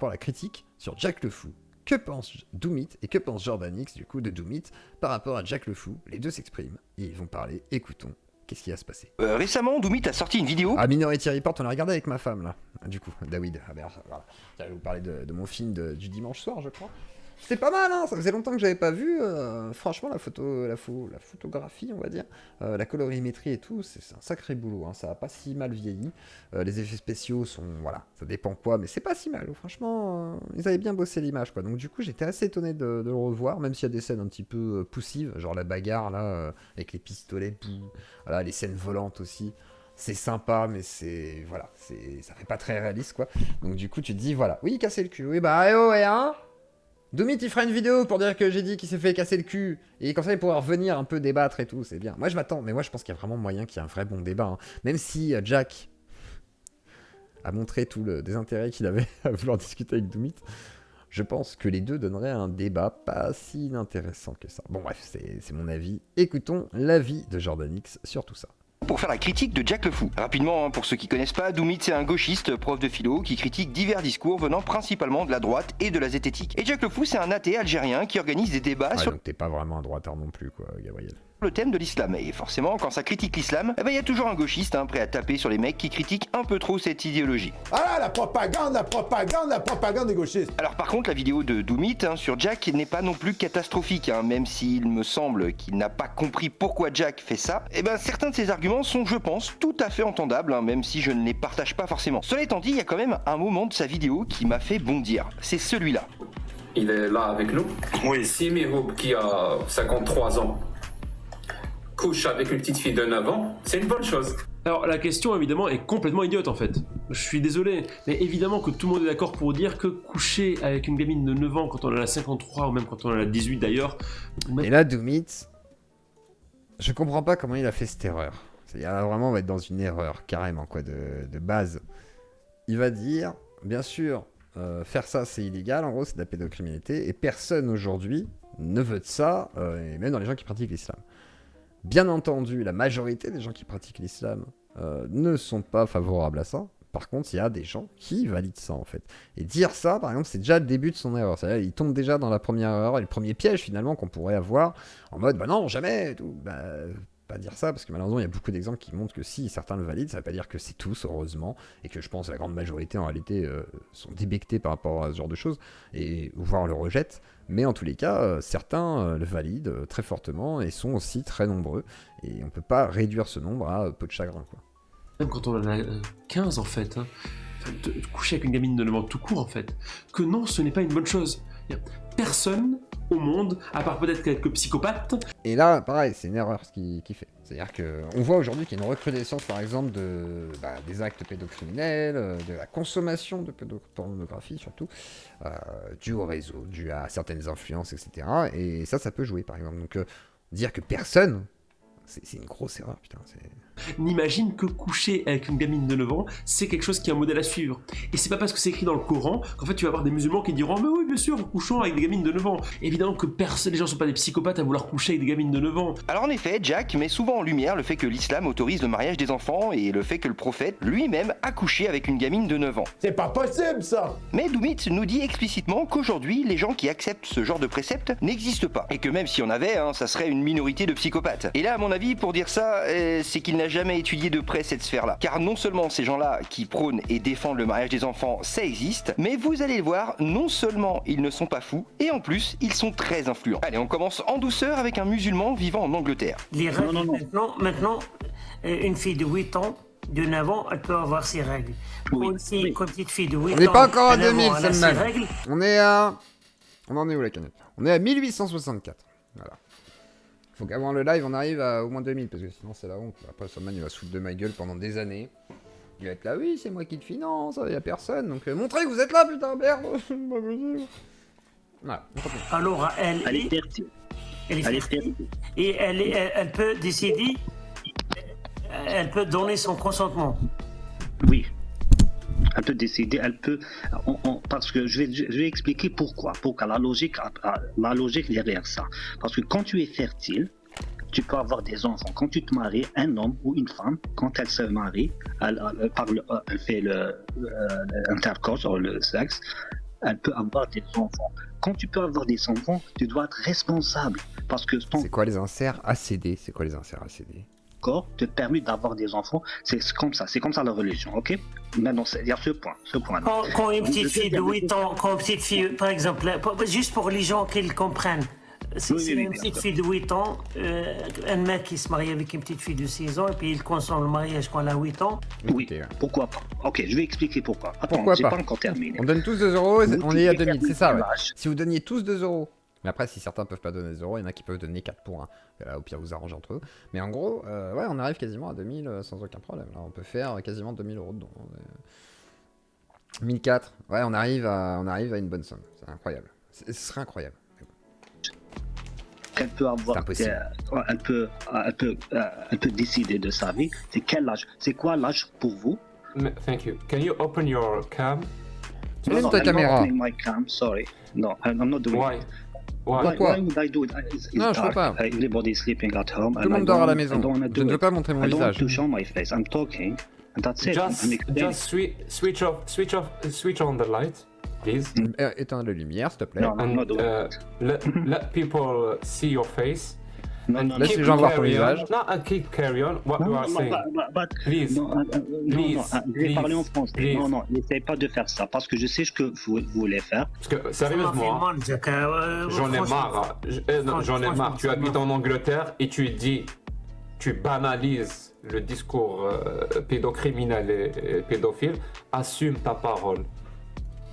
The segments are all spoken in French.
rapport à la critique sur Jack le Fou. Que pense Doomit et que pense Jordan X du coup de Doomit par rapport à Jack le Fou? Les deux s'expriment et ils vont parler. Écoutons. Qu'est-ce qui va se passer? Récemment, Doomit a sorti une vidéo. Ah, Minority Report, on l'a regardé avec ma femme là. Du coup, David. Ah merde, voilà. J'allais vous parler de mon film du dimanche soir, je crois. C'était pas mal, hein, ça faisait longtemps que j'avais pas vu. Franchement, la photographie, on va dire, la colorimétrie et tout, c'est un sacré boulot. Hein, ça a pas si mal vieilli. Les effets spéciaux sont, voilà, ça dépend quoi, mais c'est pas si mal. Franchement, ils avaient bien bossé l'image, quoi. Donc du coup, j'étais assez étonné de le revoir, même s'il y a des scènes un petit peu poussives, genre la bagarre là, avec les pistolets, voilà, les scènes volantes aussi. C'est sympa, mais ça fait pas très réaliste, quoi. Donc du coup, tu te dis, voilà, oui, casser le cul, oui, bah, hein. Doomit, il fera une vidéo pour dire que j'ai dit qu'il s'est fait casser le cul. Et comme ça, il pourra revenir un peu débattre et tout, c'est bien. Moi, je m'attends, mais moi, je pense qu'il y a vraiment moyen qu'il y ait un vrai bon débat. Hein. Même si Jack a montré tout le désintérêt qu'il avait à vouloir discuter avec Doomit, je pense que les deux donneraient un débat pas si inintéressant que ça. Bon, bref, c'est mon avis. Écoutons l'avis de Jordan X sur tout ça. Pour faire la critique de Jack le Fou. Rapidement, pour ceux qui connaissent pas, Doomit c'est un gauchiste, prof de philo, qui critique divers discours venant principalement de la droite et de la zététique. Et Jack le Fou c'est un athée algérien qui organise des débats sur... Donc t'es pas vraiment un droitard non plus, quoi, Gabriel. Le thème de l'islam. Et forcément, quand ça critique l'islam, il y a toujours un gauchiste prêt à taper sur les mecs qui critiquent un peu trop cette idéologie. Ah là, la propagande des gauchistes. Alors par contre, la vidéo de Doomit sur Jack n'est pas non plus catastrophique, même s'il me semble qu'il n'a pas compris pourquoi Jack fait ça. Certains de ses arguments sont, je pense, tout à fait entendables, même si je ne les partage pas forcément. Cela étant dit, il y a quand même un moment de sa vidéo qui m'a fait bondir. C'est celui-là. Il est là avec nous. Oui. Si Miroub, qui a 53 ans, couche avec une petite fille de 9 ans, c'est une bonne chose. Alors la question évidemment est complètement idiote en fait. Je suis désolé, mais évidemment que tout le monde est d'accord pour dire que coucher avec une gamine de 9 ans quand on en a 53 ou même quand on en a 18 d'ailleurs... Et là, Doomit, je comprends pas comment il a fait cette erreur. C'est-à-dire vraiment on va être dans une erreur carrément quoi de base. Il va dire, bien sûr, faire ça c'est illégal, en gros c'est de la pédocriminalité, et personne aujourd'hui ne veut de ça, et même dans les gens qui pratiquent l'islam. Bien entendu, la majorité des gens qui pratiquent l'islam ne sont pas favorables à ça. Par contre, il y a des gens qui valident ça, en fait. Et dire ça, par exemple, c'est déjà le début de son erreur. C'est-à-dire, il tombe déjà dans la première erreur et le premier piège, finalement, qu'on pourrait avoir en mode, bah non, jamais, tout. Bah, pas dire ça, parce que malheureusement, il y a beaucoup d'exemples qui montrent que si certains le valident, ça veut pas dire que c'est tous, heureusement, et que je pense que la grande majorité, en réalité, sont débectés par rapport à ce genre de choses, et voire le rejettent. Mais en tous les cas, certains le valident très fortement et sont aussi très nombreux. Et on peut pas réduire ce nombre à peu de chagrin, quoi. Même quand on en a 15 en fait, de coucher avec une gamine de 9 ans tout court en fait, que non, ce n'est pas une bonne chose. Personne au monde, à part peut-être quelques psychopathes. Et là, pareil, c'est une erreur ce qu'il fait. C'est-à-dire qu'on voit aujourd'hui qu'il y a une recrudescence, par exemple, des actes pédocriminels, de la consommation de pornographie surtout, dû au réseau, dû à certaines influences, etc. Et ça peut jouer, par exemple. Donc, dire que personne... C'est une grosse erreur, putain. N'imagine que coucher avec une gamine de 9 ans, c'est quelque chose qui est un modèle à suivre. Et c'est pas parce que c'est écrit dans le Coran qu'en fait tu vas avoir des musulmans qui diront « Mais oui, bien sûr, couchons avec des gamines de 9 ans ». Évidemment que les gens sont pas des psychopathes à vouloir coucher avec des gamines de 9 ans. Alors en effet, Jack met souvent en lumière le fait que l'islam autorise le mariage des enfants et le fait que le prophète lui-même a couché avec une gamine de 9 ans. C'est pas possible, ça. Mais Doomit nous dit explicitement qu'aujourd'hui, les gens qui acceptent ce genre de préceptes n'existent pas. Et que même s'il y en avait, ça serait une minorité de psychopathes. Et là, à mon avis, pour dire ça, c'est qu'il n'a jamais étudié de près cette sphère-là. Car non seulement ces gens-là qui prônent et défendent le mariage des enfants, ça existe, mais vous allez le voir, non seulement ils ne sont pas fous, et en plus, ils sont très influents. Allez, on commence en douceur avec un musulman vivant en Angleterre. Les règles, maintenant, une fille de 8 ans, de 9 ans, elle peut avoir ses règles. Une petite fille de 8 ans... On n'est pas encore à 2000, c'est Salman. On est à... On en est où, la canette? On est à 1864. Voilà. Faut qu'avant le live, on arrive à au moins 2000, parce que sinon, c'est la honte. Après, Salman, il va se foutre de ma gueule pendant des années. Il va être là, oui, c'est moi qui te finance, il y a personne. Donc, montrez que vous êtes là, putain, merde. Voilà, on continue. Alors, elle est fertile. Et elle peut décider, elle peut donner son consentement. Oui. Elle peut décider, elle peut... parce que je vais expliquer pourquoi la logique derrière ça. Parce que quand tu es fertile, tu peux avoir des enfants. Quand tu te maries, un homme ou une femme, quand elle se marie, elle fait l'intercourse, le sexe, elle peut avoir des enfants. Quand tu peux avoir des enfants, tu dois être responsable. Parce que ton C'est quoi les inserts ACD? C'est quoi les inserts ACD? corps te permet d'avoir des enfants. C'est comme ça la religion, ok? Maintenant, il y a ce point. Quand une petite fille de 8 ans, quand une petite fille, par exemple, juste pour les gens qui le comprennent, c'est une petite fille de 8 ans, un mec qui se marie avec une petite fille de 6 ans, et puis il consomme le mariage quand elle a 8 ans. Oui, pourquoi pas? Ok, je vais expliquer pourquoi. Attends, Pourquoi j'ai pas pas encore terminé. On donne tous 2 euros, Vous on est à devez 2000, c'est ça, ouais. l'âge. Si vous donniez tous 2 euros. Mais après, si certains peuvent pas donner 2 euros, il y en a qui peuvent donner 4 pour 1. Là, au pire, vous arrangez entre eux. Mais en gros, ouais, on arrive quasiment à 2000 sans aucun problème. Là, on peut faire quasiment 2000 euros dedans. 1004. Ouais, on arrive à une bonne somme. C'est incroyable. Ce serait incroyable. Elle peut avoir, elle peut décider de sa vie. C'est quel âge? C'est quoi l'âge pour vous? Thank you. Can you open your cam? Allume ta I'm caméra. not opening my cam, sorry. No, I'm not doing Why? it. Why? Pourquoi? Why would I do it? It's Non, je peux dark. pas. Everybody is sleeping at home. Tout le monde dort à la maison. Je ne veux pas montrer mon I don't want visage. to show my face. I'm talking, and that's it. I'm explaining. Switch on the light, please. Éteins la lumière, s'il te plaît. No, I'm And not doing it. let people see your face. No, no, Laisse Keep les gens voir ton carry on. visage. No, and keep carry on. What you are saying. Please. Je vais parler en français. Please. Non, n'essayez pas de faire ça parce que je sais ce que vous voulez faire. Parce que sérieusement, j'en ai marre. J'en ai marre. Tu habites en Angleterre et tu banalises le discours pédocriminel et pédophile. Assume ta parole.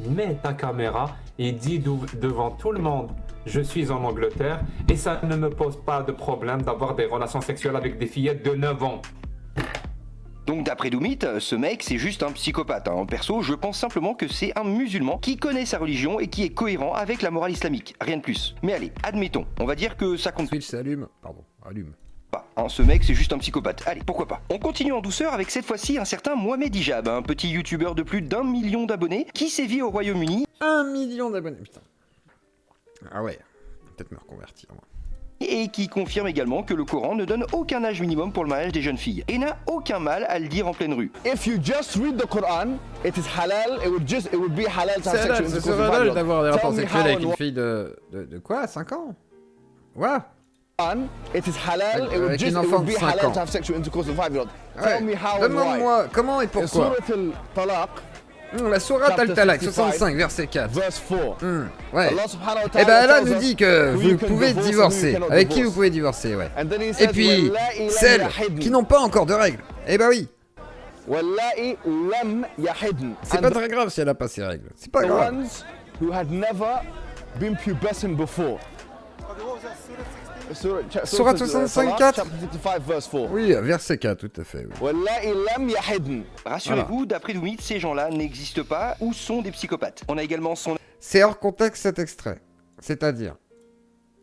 Mets ta caméra et dis devant tout le monde: je suis en Angleterre et ça ne me pose pas de problème d'avoir des relations sexuelles avec des fillettes de 9 ans. Donc d'après Doumit, ce mec c'est juste un psychopathe. En perso, je pense simplement que c'est un musulman qui connaît sa religion et qui est cohérent avec la morale islamique, rien de plus. Mais allez, admettons, on va dire que ça compte Switch s'allume. Pardon, allume. pas. Ce mec c'est juste un psychopathe. Allez, pourquoi pas. On continue en douceur avec cette fois-ci un certain Mohamed Hijab, un petit youtubeur de plus d'1 million d'abonnés qui sévit au Royaume-Uni 1 million d'abonnés, putain. Ah ouais, peut-être me reconvertir, moi. et qui confirme également que le Coran ne donne aucun âge minimum pour le mariage des jeunes filles et n'a aucun mal à le dire en pleine rue. If you just read the Quran, it is halal. It would be halal to have sexual C'est intercourse with halal 5 d'avoir des years. rapports Tell me sexuels how avec and une why. fille de quoi? 5 ans? Ouais. It is halal. Avec une It enfant would de be 5 halal ans. to have sexual intercourse with 5-year-old. Ouais. Tell me how and why. Demande-moi comment et In pourquoi. Surah Al-Talaq, La sourate Chapter Al-Talaq 65, 65 verset 4. verse 4. Ouais. Allah subhanahu wa Et ta'ala ben Allah tells nous us dit que who vous you can pouvez divorce and who you divorcer. cannot Avec qui vous divorce. pouvez divorcer, ouais. And then he Et says, puis, "Wallahi lam celles yahidn." qui n'ont pas encore de règles. Eh ben oui. Wallahi lam yahidn. C'est And pas très grave si elle a pas ses règles. C'est pas the grave. ones who had never been pubescent before. Surah 65, 4. Chapter 65, verse 4. Oui, verset 4, tout à fait. Oui. Wallahi lam yahidn. Rassurez-vous, d'après Doumit, ces gens-là n'existent pas ou sont des psychopathes. On a également son C'est hors contexte cet extrait. C'est-à-dire.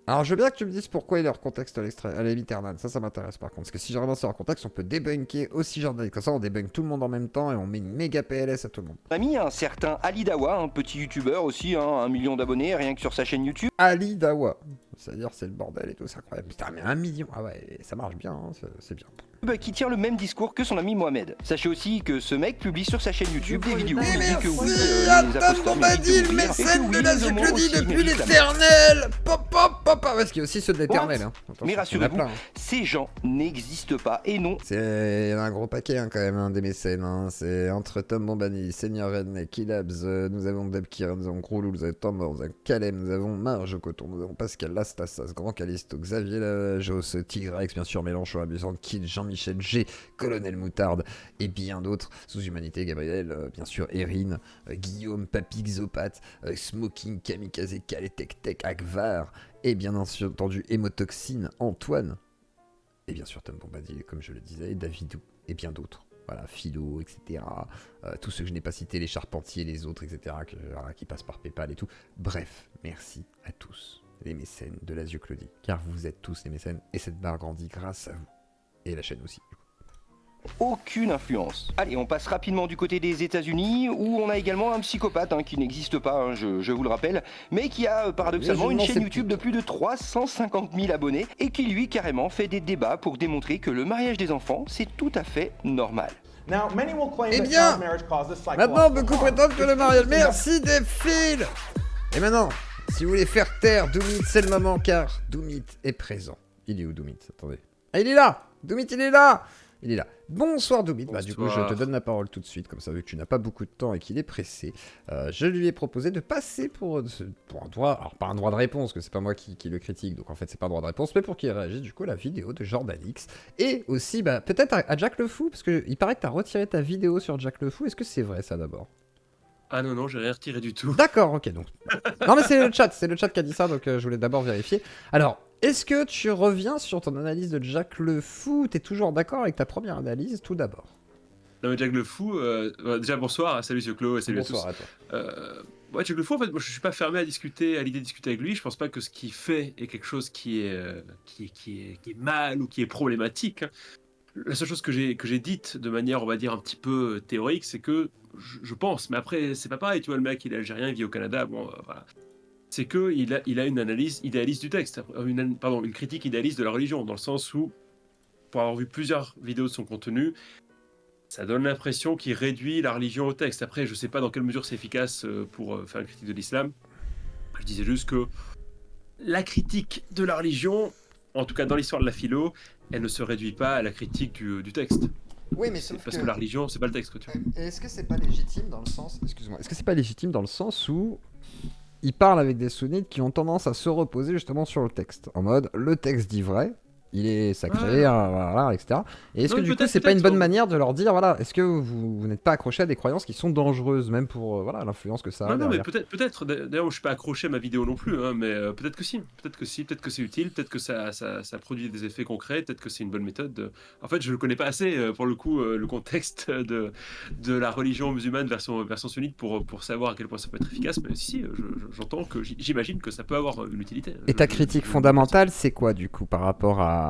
Alors je veux bien que tu me dises pourquoi il est hors contexte l'extrait. Allez, l'Eternal, ça m'intéresse par contre. Parce que si vraiment c'est hors contexte, on peut débunker aussi journaliste. Comme ça, on débunk tout le monde en même temps et on met une méga PLS à tout le monde. ami, un certain Ali Dawa, un petit youtubeur aussi, 1 million d'abonnés, rien que sur sa chaîne YouTube. Ali Dawa. C'est-à-dire, c'est le bordel et tout, c'est incroyable. Putain, mais 1 million. Ah ouais, ça marche bien, hein, c'est bien. Qui tient le même discours que son ami Mohamed. Sachez aussi que ce mec publie sur sa chaîne YouTube des vidéos où il dit que oui, les imposteurs méritent de mourir, et que oui, les homos aussi méritent la mort. l'éternel. Pop, pop, pop. Parce qu'il y a aussi ceux de l'éternel. Hein. Attention, Mais il y en a rassurez-vous, plein, hein. ces gens n'existent pas et non. C'est un gros paquet hein, quand même hein, des mécènes. Hein. C'est entre Tom Bombani, Seigneur Redneck, Kilabs, nous avons Debkir, nous avons Kroulou, nous avons Tom, nous avons Kalem, nous avons Marge Coton, nous avons Pascal Lastassas, Grand Calisto, Xavier Lajos, Tigrex, bien sûr Mélenchon, Abusant, Kid, Jean-Michel G, Colonel Moutarde et bien d'autres. Sous-Humanité, Gabriel, bien sûr Erin, Guillaume, Papy Xopat, Smoking, Kamikaze, Calais, Tech Tech, Akvar et bien entendu Hémotoxine, Antoine. Et bien sûr Tom Bombadil, comme je le disais, Davidou et bien d'autres. Voilà, Philo, etc. Tous ceux que je n'ai pas cités, les Charpentiers, les autres, etc. Qui passent par Paypal et tout. Bref, merci à tous les mécènes de l'Azio Claudie. Car vous êtes tous les mécènes et cette barre grandit grâce à vous. Et la chaîne aussi. Aucune influence. Allez, on passe rapidement du côté des États-Unis où on a également un psychopathe qui n'existe pas, je vous le rappelle, mais qui a paradoxalement une chaîne YouTube de plus de 350 000 abonnés et qui lui carrément fait des débats pour démontrer que le mariage des enfants c'est tout à fait normal. Now, many will claim Eh that bien, child marriage causes maintenant, psychological beaucoup harm. prétendent que le mariage... Merci Defil. Et maintenant, si vous voulez faire taire Doomit, c'est le moment, car Doomit est présent. Il est où, Doomit? Attendez. Ah, il est là. Doomit, il est là. Il est là. Bonsoir Doomit. Bah, du coup, je te donne la parole tout de suite, comme ça, vu que tu n'as pas beaucoup de temps et qu'il est pressé. Je lui ai proposé de passer pour un droit... Alors, pas un droit de réponse, parce que c'est pas moi qui le critique, donc en fait, c'est pas un droit de réponse, mais pour qu'il réagisse, du coup, à la vidéo de Jordan X. Et aussi, bah, peut-être à Jack le Fou, parce qu'il paraît que t'as retiré ta vidéo sur Jack le Fou. Est-ce que c'est vrai, ça, d'abord? Ah non, j'ai rien retiré du tout. D'accord, ok, donc... Non, mais c'est le chat qui a dit ça, donc je voulais d'abord vérifier. Alors... Est-ce que tu reviens sur ton analyse de Jack le Fou? T'es toujours d'accord avec ta première analyse, tout d'abord? Non mais Jack le Fou, déjà bonsoir, salut Monsieur Clo, et salut Bonsoir à à tous. toi. Ouais, Jack le Fou, en fait, moi je suis pas fermé à l'idée de discuter avec lui. Je pense pas que ce qu'il fait est quelque chose qui est mal ou qui est problématique, hein. La seule chose que j'ai dite de manière, on va dire, un petit peu théorique, c'est que je pense, mais après c'est pas pareil, tu vois, le mec il est algérien, il vit au Canada, bon voilà. C'est qu'il a une analyse idéaliste du texte, une critique idéaliste de la religion, dans le sens où, pour avoir vu plusieurs vidéos de son contenu, ça donne l'impression qu'il réduit la religion au texte. Après, je sais pas dans quelle mesure c'est efficace pour faire une critique de l'islam. Je disais juste que la critique de la religion, en tout cas dans l'histoire de la philo, elle ne se réduit pas à la critique du texte. Oui, mais c'est parce que la religion, c'est pas le texte, quoi, tu vois. Est-ce que c'est pas légitime dans le sens... Excuse-moi. Est-ce que c'est pas légitime dans le sens où... il parle avec des sunnites qui ont tendance à se reposer justement sur le texte. En mode, le texte dit vrai, il est sacré, voilà, etc. Et est-ce que du coup, c'est pas une bonne manière de leur dire, voilà, est-ce que vous n'êtes pas accroché à des croyances qui sont dangereuses, même pour voilà, l'influence que ça a? Non, mais peut-être. D'ailleurs, je suis pas accroché à ma vidéo non plus, hein, mais peut-être que si. Peut-être que c'est utile, peut-être que ça produit des effets concrets, peut-être que c'est une bonne méthode. En fait, je ne connais pas assez, pour le coup, le contexte de la religion musulmane version sunnite pour savoir à quel point ça peut être efficace, mais si, j'entends que j'imagine que ça peut avoir une utilité. Et ta critique fondamentale, c'est quoi, du coup, par rapport à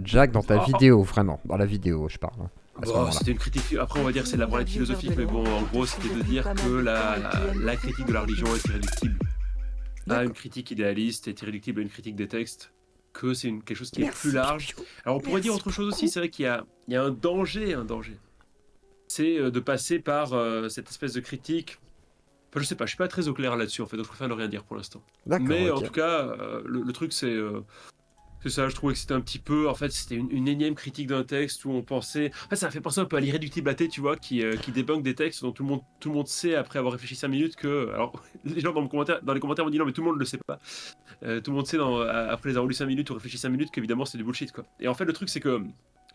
Jack dans ta vidéo, vraiment? Dans la vidéo, je parle. C'était une critique, après on va dire c'est de la branlette philosophique, mais bon, en gros c'était de dire que la critique de la religion est irréductible à une critique idéaliste, est irréductible à une critique des textes, que c'est quelque chose qui est plus large. Alors on pourrait dire autre chose aussi, c'est vrai qu'il y a un danger, c'est de passer par cette espèce de critique. Enfin, je sais pas, je suis pas très au clair là-dessus en fait, donc je préfère ne rien dire pour l'instant. Mais en tout cas, le truc c'est ça, je trouvais que c'était un petit peu... En fait, c'était une énième critique d'un texte où on pensait... En fait, ça m'a fait penser un peu à l'irréductible athée, tu vois, qui débunk des textes dont tout le monde sait, après avoir réfléchi 5 minutes, que... Alors, les gens dans les commentaires m'ont dit non, mais tout le monde ne le sait pas. Tout le monde sait, après les avoir lu 5 minutes ou réfléchi 5 minutes, qu'évidemment, c'est du bullshit, quoi. Et en fait, le truc, c'est que...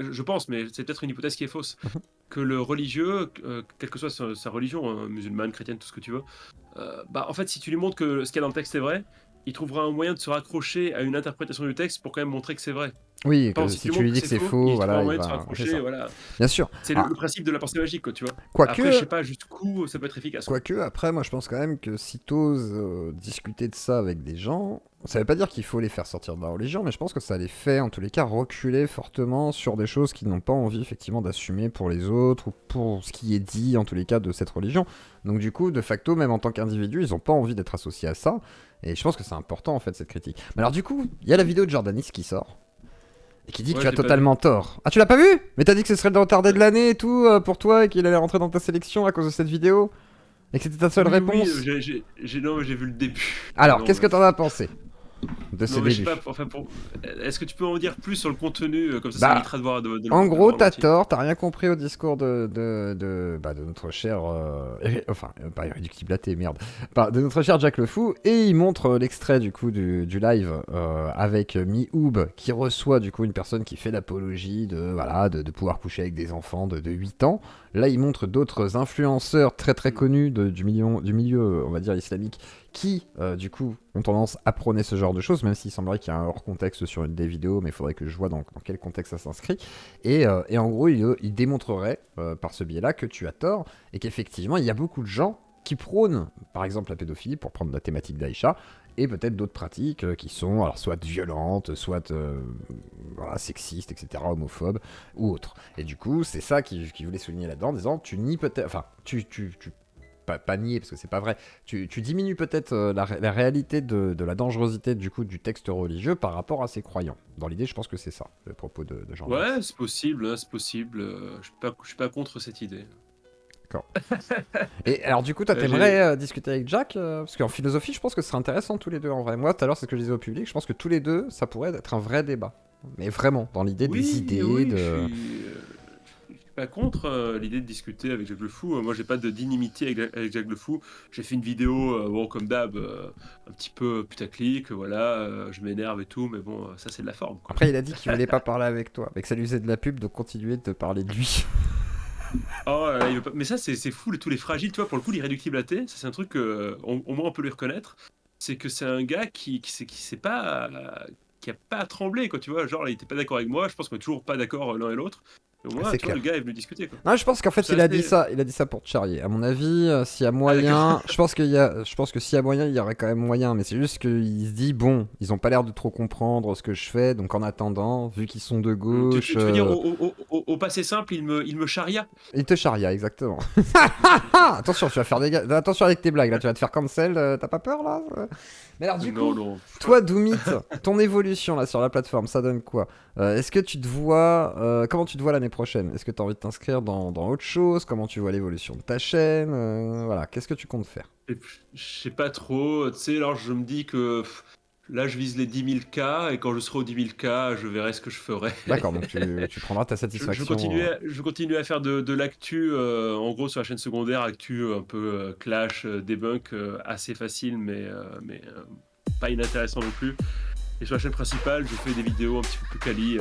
Je pense, mais c'est peut-être une hypothèse qui est fausse, que le religieux, quelle que soit sa religion, hein, musulmane, chrétienne, tout ce que tu veux, en fait, si tu lui montres que ce qu'il y a dans le texte est vrai, il trouvera un moyen de se raccrocher à une interprétation du texte pour quand même montrer que c'est vrai. Oui, si tu lui dis que c'est faux, voilà, il va... voilà. Bien sûr. C'est le principe de la pensée magique, quoi, tu vois. Quoique... Après, je sais pas jusqu'où ça peut être efficace. Quoique, après, moi, je pense quand même que si t'oses discuter de ça avec des gens, ça veut pas dire qu'il faut les faire sortir de la religion, mais je pense que ça les fait, en tous les cas, reculer fortement sur des choses qu'ils n'ont pas envie, effectivement, d'assumer pour les autres, ou pour ce qui est dit, en tous les cas, de cette religion. Donc, du coup, de facto, même en tant qu'individu, ils ont pas envie d'être associés à ça, et je pense que c'est important, en fait, cette critique. Mais alors, du coup, il y a la vidéo de Jordanis qui sort, et qui dit que tu as totalement tort. Ah, tu l'as pas vu? Mais t'as dit que ce serait le retardé de l'année et tout, pour toi, et qu'il allait rentrer dans ta sélection à cause de cette vidéo? Et que c'était ta seule réponse? Oui, j'ai vu le début. Alors, qu'est-ce que t'en as pensé de ces débuts? Je sais pas, enfin, est-ce que tu peux en dire plus sur le contenu, comme ça évitera de voir... En gros, t'as tort, t'as rien compris au discours de notre cher... pas irréductible athée, merde. De notre cher Jack le Fou, et il montre l'extrait, du coup, du live avec Mioub, qui reçoit, du coup, une personne qui fait l'apologie de pouvoir coucher avec des enfants de 8 ans. Là, il montre d'autres influenceurs très très connus du milieu, on va dire, islamique, qui, du coup, ont tendance à prôner ce genre de choses, même s'il semblerait qu'il y a un hors-contexte sur une des vidéos, mais il faudrait que je vois dans quel contexte ça s'inscrit. Et en gros, il démontrerait, par ce biais-là, que tu as tort, et qu'effectivement, il y a beaucoup de gens qui prônent, par exemple, la pédophilie, pour prendre la thématique d'Aïcha, et peut-être d'autres pratiques qui sont alors soit violentes, soit sexistes, etc., homophobes, ou autres. Et du coup, c'est ça qu'il voulait souligner là-dedans, en disant, tu nies peut-être... Enfin, tu pas nier parce que c'est pas vrai, tu diminues peut-être la réalité de la dangerosité du coup du texte religieux par rapport à ses croyants. Dans l'idée, je pense que c'est ça, le propos de Jean. Ouais, c'est possible, hein, c'est possible. Je suis pas contre cette idée. D'accord. Et alors du coup, toi, t'aimerais discuter avec Jack parce qu'en philosophie, je pense que ce serait intéressant tous les deux en vrai. Moi, tout à l'heure, c'est ce que je disais au public, je pense que tous les deux, ça pourrait être un vrai débat. Mais vraiment, dans l'idée des idées, Je suis pas contre l'idée de discuter avec Jack le Fou. Moi, j'ai pas d'inimitié avec Jack le Fou. J'ai fait une vidéo, bon, comme d'hab, un petit peu putaclic, voilà, je m'énerve et tout, mais bon, ça c'est de la forme, quoi. Après, il a dit qu'il voulait pas parler avec toi, mais que ça lui faisait de la pub de continuer de te parler de lui. Oh, il veut pas... Mais ça, c'est fou, tous les fragiles, tu vois, pour le coup, l'irréductible athée, ça c'est un truc au moins on peut lui reconnaître. C'est que c'est un gars qui sait pas. Qui a pas à trembler, quoi, tu vois. Genre, il était pas d'accord avec moi, je pense qu'on est toujours pas d'accord l'un et l'autre. Au moins, c'est tu vois, clair. le gars est venu discuter, quoi. Non, je pense qu'en fait, il a dit ça pour te charrier. À mon avis, s'il y a moyen, je pense que s'il y a moyen, il y aurait quand même moyen. Mais c'est juste qu'il se dit, bon, ils ont pas l'air de trop comprendre ce que je fais, donc en attendant, vu qu'ils sont de gauche. Tu veux dire, au passé simple, il me charia. Il te charia, exactement. Attention, tu vas faire attention avec tes blagues, là, tu vas te faire cancel. T'as pas peur, là? Mais alors, du coup, toi, Doomit, ton évolution là sur la plateforme, ça donne quoi? Est-ce que tu te vois, comment tu te vois l'année prochaine? Est-ce que tu as envie de t'inscrire dans autre chose? Comment tu vois l'évolution de ta chaîne? Voilà, qu'est-ce que tu comptes faire? Je sais pas trop, tu sais, alors je me dis que là je vise les 10 000 K et quand je serai aux 10 000 K, je verrai ce que je ferai. D'accord, donc tu prendras ta satisfaction. Je continue à faire de l'actu, en gros sur la chaîne secondaire, actu un peu clash, debunk, assez facile, mais pas inintéressant non plus. Et sur la chaîne principale, je fais des vidéos un petit peu plus quali,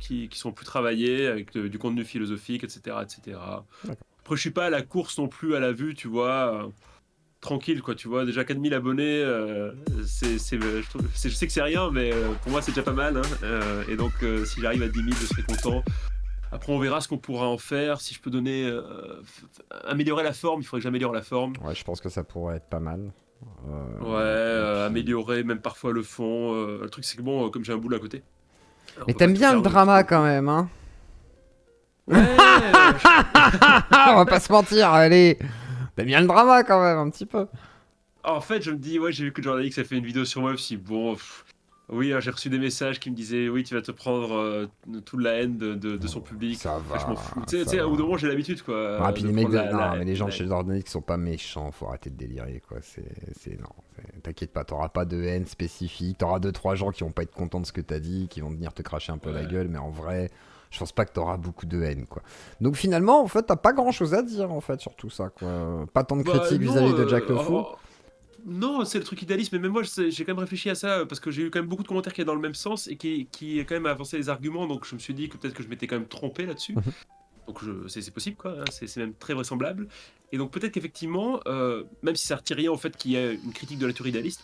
qui sont plus travaillées, avec du contenu philosophique, etc. etc. Après, je suis pas à la course non plus à la vue, tu vois. Tranquille, quoi, tu vois, déjà 4000 abonnés, je sais que c'est rien, mais pour moi c'est déjà pas mal, hein. Et donc si j'arrive à 10 000, je serai content. Après on verra ce qu'on pourra en faire, si je peux donner, améliorer la forme, il faudrait que j'améliore la forme. Ouais, je pense que ça pourrait être pas mal. Améliorer même parfois le fond, le truc c'est que bon, comme j'ai un boulot à côté. Mais t'aimes bien le drama quand même, hein? Ouais. On va pas se mentir, allez. T'aimes bien le drama quand même, un petit peu. En fait, je me dis, ouais, j'ai vu que Jordan X a fait une vidéo sur moi, je me suis dit, bon, oui, j'ai reçu des messages qui me disaient, oui, tu vas te prendre toute la haine de son public. Ça va. Je m'en fous. Tu sais, au bout d'un moment, j'ai l'habitude, quoi. Ah, puis les mecs, mais les gens de chez Jordan X sont pas méchants, faut arrêter de délirer, quoi. T'inquiète pas, t'auras pas de haine spécifique, t'auras 2-3 gens qui vont pas être contents de ce que t'as dit, qui vont venir te cracher un peu la gueule, mais en vrai. Je pense pas que t'auras beaucoup de haine, quoi. Donc finalement, en fait, t'as pas grand chose à dire, en fait, sur tout ça, quoi. Pas tant de critiques vis-à-vis de Jack le Fou. Non, c'est le truc idéaliste, mais même moi, j'ai quand même réfléchi à ça, parce que j'ai eu quand même beaucoup de commentaires qui allaient dans le même sens, et qui quand même avancé les arguments, donc je me suis dit que peut-être que je m'étais quand même trompé là-dessus. Donc c'est possible, quoi, hein, c'est même très vraisemblable. Et donc peut-être qu'effectivement, même si ça retire rien au fait qu'il y ait une critique de nature idéaliste,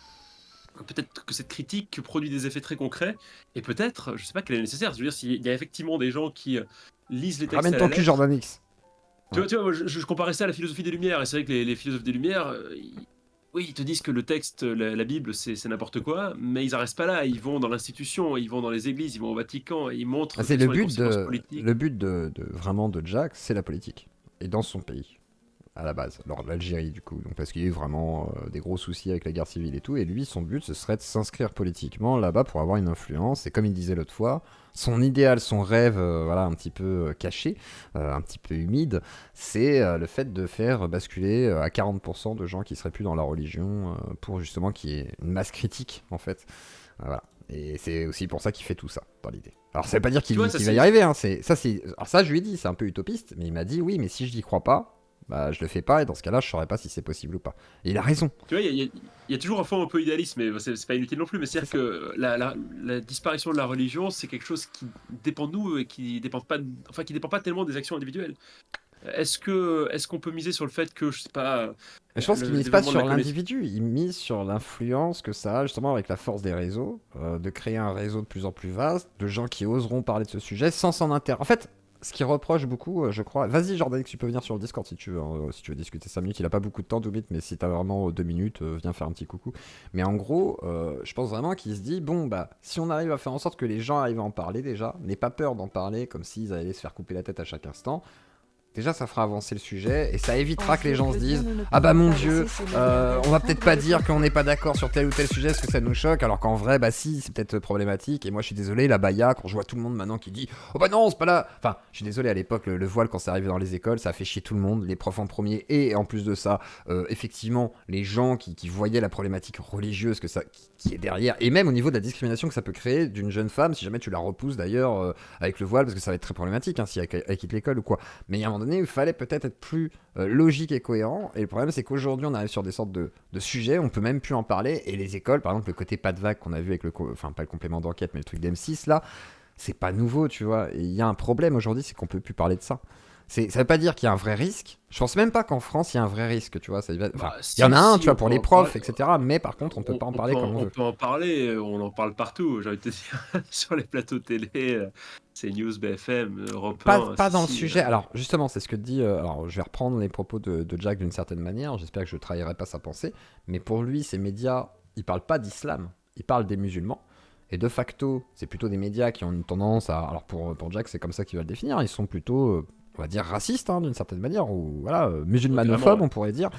peut-être que cette critique produit des effets très concrets, et peut-être, je sais pas qu'elle est nécessaire, je veux dire, s'il y a effectivement des gens qui lisent les textes. Ramène ton cul, Jordan X. Tu vois, moi, je comparais ça à la philosophie des Lumières, et c'est vrai que les philosophes des Lumières, oui, ils te disent que le texte, la Bible, c'est n'importe quoi, mais ils n'arrêtent pas là, ils vont dans l'institution, ils vont dans les églises, ils vont au Vatican, et ils montrent. C'est le but de vraiment de Jack, c'est la politique, et dans son pays. À la base, alors l'Algérie du coup, donc parce qu'il y a eu vraiment des gros soucis avec la guerre civile et tout, et lui son but ce serait de s'inscrire politiquement là-bas pour avoir une influence, et comme il disait l'autre fois, son idéal, son rêve, voilà, un petit peu caché, un petit peu humide, c'est le fait de faire basculer à 40% de gens qui seraient plus dans la religion, pour justement qu'il y ait une masse critique en fait, voilà. Et c'est aussi pour ça qu'il fait tout ça, dans l'idée. Alors ça veut pas dire qu'il va y arriver, hein. Alors ça je lui ai dit, c'est un peu utopiste, mais il m'a dit oui, mais si je n'y crois pas, bah je le fais pas, et dans ce cas-là je saurais pas si c'est possible ou pas. Et il a raison. Tu vois, il y a toujours un fond un peu idéaliste, mais c'est pas inutile non plus, mais c'est-à-dire que la disparition de la religion, c'est quelque chose qui dépend de nous et qui dépend pas tellement des actions individuelles. Est-ce qu'on peut miser sur le fait que, je sais pas... Je pense qu'il mise pas sur l'individu, il mise sur l'influence que ça a justement avec la force des réseaux, de créer un réseau de plus en plus vaste, de gens qui oseront parler de ce sujet sans s'en intéresser. En fait, ce qu'il reproche beaucoup, je crois... Vas-y Jordan, tu peux venir sur le Discord si tu veux, hein, si tu veux discuter 5 minutes. Il a pas beaucoup de temps, Doomit, mais si t'as vraiment 2 minutes, viens faire un petit coucou. Mais en gros, je pense vraiment qu'il se dit, bon, bah, si on arrive à faire en sorte que les gens arrivent à en parler déjà, n'aient pas peur d'en parler, comme s'ils allaient se faire couper la tête à chaque instant, Déjà, ça fera avancer le sujet et ça évitera que les gens se disent « Ah bah mon Dieu, on va peut-être pas dire qu'on n'est pas d'accord sur tel ou tel sujet parce que ça nous choque, alors qu'en vrai, bah si, c'est peut-être problématique. » Et moi, je suis désolé, la baya, quand je vois tout le monde maintenant qui dit « Oh bah non, c'est pas là !» Enfin, je suis désolé, à l'époque, le voile, quand c'est arrivé dans les écoles, ça a fait chier tout le monde, les profs en premier, et en plus de ça, effectivement, les gens qui voyaient la problématique religieuse qui est derrière, et même au niveau de la discrimination que ça peut créer d'une jeune femme, si jamais tu la repousses d'ailleurs avec le voile, parce que ça va être très problématique si elle quitte l'école ou quoi. Mais il y a un moment donné, il fallait peut-être être plus logique et cohérent, et le problème c'est qu'aujourd'hui on arrive sur des sortes de sujets, on peut même plus en parler, et les écoles, par exemple le côté pas de vague qu'on a vu avec enfin pas le complément d'enquête mais le truc d'M6 là, c'est pas nouveau, tu vois, et il y a un problème aujourd'hui, c'est qu'on peut plus parler de ça. Ça veut pas dire qu'il y a un vrai risque. Je pense même pas qu'en France il y a un vrai risque, tu vois. Il y en a un, tu vois, pour les profs, etc. Mais par contre, on peut pas en parler comme on veut. On peut en parler, on en parle partout, j'ai envie de te dire, sur les plateaux télé, CNews, BFM, Europe 1. Pas dans le sujet. Alors, justement, c'est ce que dit. Alors, je vais reprendre les propos de Jack d'une certaine manière. J'espère que je trahirai pas sa pensée. Mais pour lui, ces médias, ils parlent pas d'islam, ils parlent des musulmans. Et de facto, c'est plutôt des médias qui ont une tendance à. Alors, pour Jack, c'est comme ça qu'il va le définir. Ils sont plutôt. On va dire racistes d'une certaine manière, ou voilà, musulmanophobes, on pourrait dire.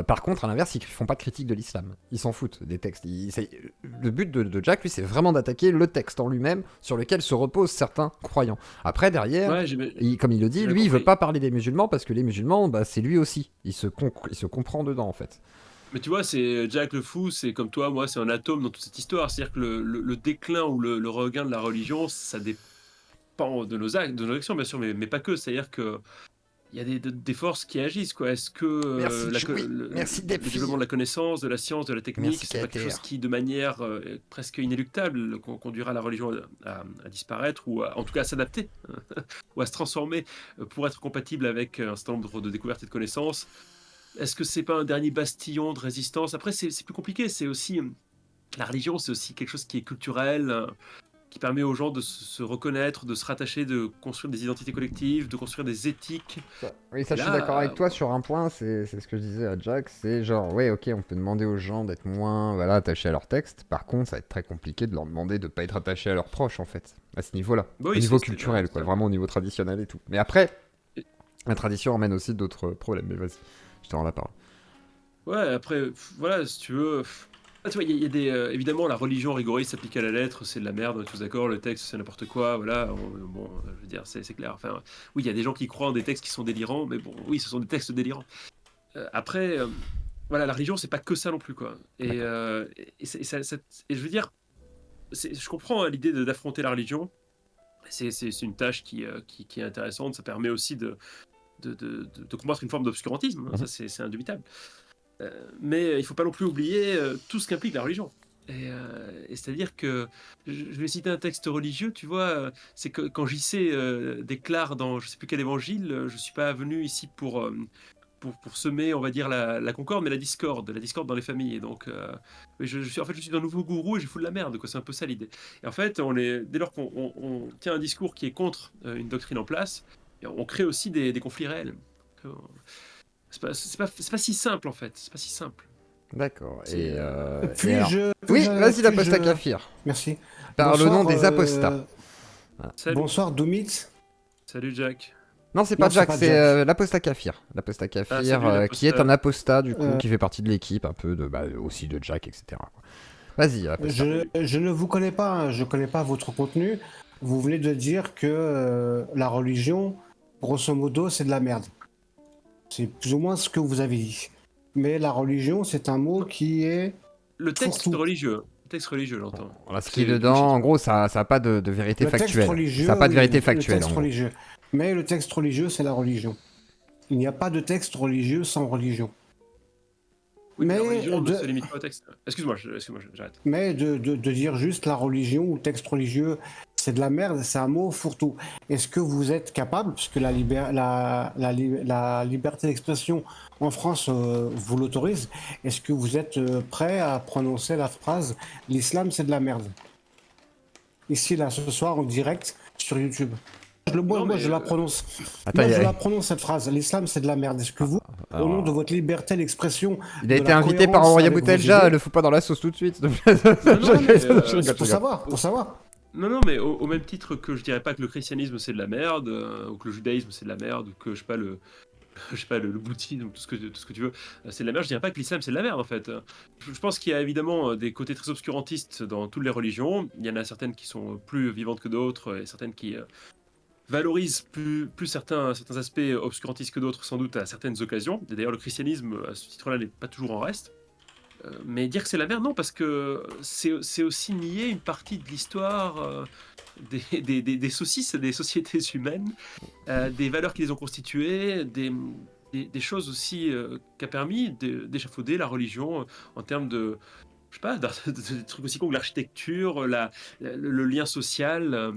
Par contre, à l'inverse, ils font pas de critique de l'islam. Ils s'en foutent des textes. Le but de Jack, lui, c'est vraiment d'attaquer le texte en lui-même, sur lequel se reposent certains croyants. Après, derrière, comme il le dit, lui, il veut pas parler des musulmans, parce que les musulmans, bah, c'est lui aussi. Il se comprend dedans, en fait. Mais tu vois, c'est Jack le fou, c'est comme toi, moi, c'est un atome dans toute cette histoire. C'est-à-dire que le déclin ou le regain de la religion, ça dépend de nos actions, bien sûr, mais pas que. C'est-à-dire que il y a des forces qui agissent, quoi. Est-ce que le développement de la connaissance, de la science, de la technique, c'est pas quelque chose qui, de manière presque inéluctable, conduira la religion à disparaître, ou en tout cas à s'adapter, ou à se transformer pour être compatible avec un certain nombre de découvertes et de connaissances? Est-ce que c'est pas un dernier bastillon de résistance? Après, c'est plus compliqué. C'est aussi la religion, c'est aussi quelque chose qui est culturel, qui permet aux gens de se reconnaître, de se rattacher, de construire des identités collectives, de construire des éthiques. Oui, ça, je suis d'accord avec toi sur un point, c'est ce que je disais à Jack, c'est genre, ouais, ok, on peut demander aux gens d'être moins attachés à leur texte, par contre, ça va être très compliqué de leur demander de ne pas être attachés à leurs proches, en fait, à ce niveau-là, au niveau culturel, quoi, vraiment au niveau traditionnel et tout. Mais après, la tradition emmène aussi d'autres problèmes, mais vas-y, je te rends la parole. Ouais, après, voilà, si tu veux... tu vois, il y a des, évidemment, la religion rigoriste s'applique à la lettre, c'est de la merde, on est tous d'accord, le texte c'est n'importe quoi, voilà, bon, je veux dire, c'est clair. Enfin, oui, il y a des gens qui croient en des textes qui sont délirants, mais bon, oui, ce sont des textes délirants. Après, voilà, la religion, c'est pas que ça non plus, quoi. Et je veux dire, je comprends l'idée d'affronter la religion, c'est une tâche qui est intéressante, ça permet aussi de combattre une forme d'obscurantisme, ça c'est indubitable. Mais il ne faut pas non plus oublier tout ce qu'implique la religion. Et c'est-à-dire que, je vais citer un texte religieux, tu vois, c'est que quand JC déclare dans je ne sais plus quel évangile, je ne suis pas venu ici pour semer, on va dire, la concorde, mais la discorde dans les familles. Et donc, je suis un nouveau gourou et je fous de la merde, quoi. C'est un peu ça l'idée. Et en fait, dès lors qu'on tient un discours qui est contre une doctrine en place, on crée aussi des conflits réels. C'est pas si simple en fait, c'est pas si simple. D'accord. Oui, vas-y l'apostat Kafir. Merci. Par le nom des apostats. Bonsoir Doumitz. Salut Jack. Non, c'est pas Jack, c'est l'apostat Kafir. L'apostat Kafir, qui est un apostat du coup, qui fait partie de l'équipe, un peu aussi de Jack, etc. Vas-y. Je ne vous connais pas, je connais pas votre contenu. Vous venez de dire que la religion, grosso modo, c'est de la merde. C'est plus ou moins ce que vous avez dit. Mais la religion, c'est un mot qui est... Le texte religieux. Le texte religieux, j'entends. Voilà, ce qui est dedans, en gros, ça n'a pas de vérité factuelle. Ça n'a pas de vérité factuelle. Le texte religieux. Mais le texte religieux, c'est la religion. Il n'y a pas de texte religieux sans religion. Oui, mais la religion ne se limite pas au texte. Excuse-moi, j'arrête. Mais de dire juste la religion ou le texte religieux, c'est de la merde, c'est un mot fourre-tout. Est-ce que vous êtes capable, puisque la liberté d'expression en France vous l'autorise, est-ce que vous êtes prêt à prononcer la phrase « l'islam c'est de la merde » ici, là, ce soir, en direct, sur YouTube. Moi, je la prononce. Attends, je la prononce cette phrase. L'islam, c'est de la merde. Est-ce que vous, au nom de votre liberté d'expression, il a été invité par Aurélien Boutelja, le fout pas dans la sauce tout de suite. Pour savoir. Non, mais au même titre que je dirais pas que le christianisme c'est de la merde, ou que le judaïsme c'est de la merde, ou que je sais pas, le bouddhisme, tout ce que tu veux, c'est de la merde. Je dirais pas que l'islam c'est de la merde en fait. Je pense qu'il y a évidemment des côtés très obscurantistes dans toutes les religions. Il y en a certaines qui sont plus vivantes que d'autres, et certaines qui valorisent plus certains aspects obscurantistes que d'autres, sans doute à certaines occasions. Et d'ailleurs, le christianisme à ce titre-là n'est pas toujours en reste. Mais dire que c'est la merde, non, parce que c'est aussi nier une partie de l'histoire des saucisses, des sociétés humaines, des valeurs qui les ont constituées, des choses aussi qu'a permis d'échafauder la religion en termes de, je sais pas, de trucs aussi cons que l'architecture, le lien social.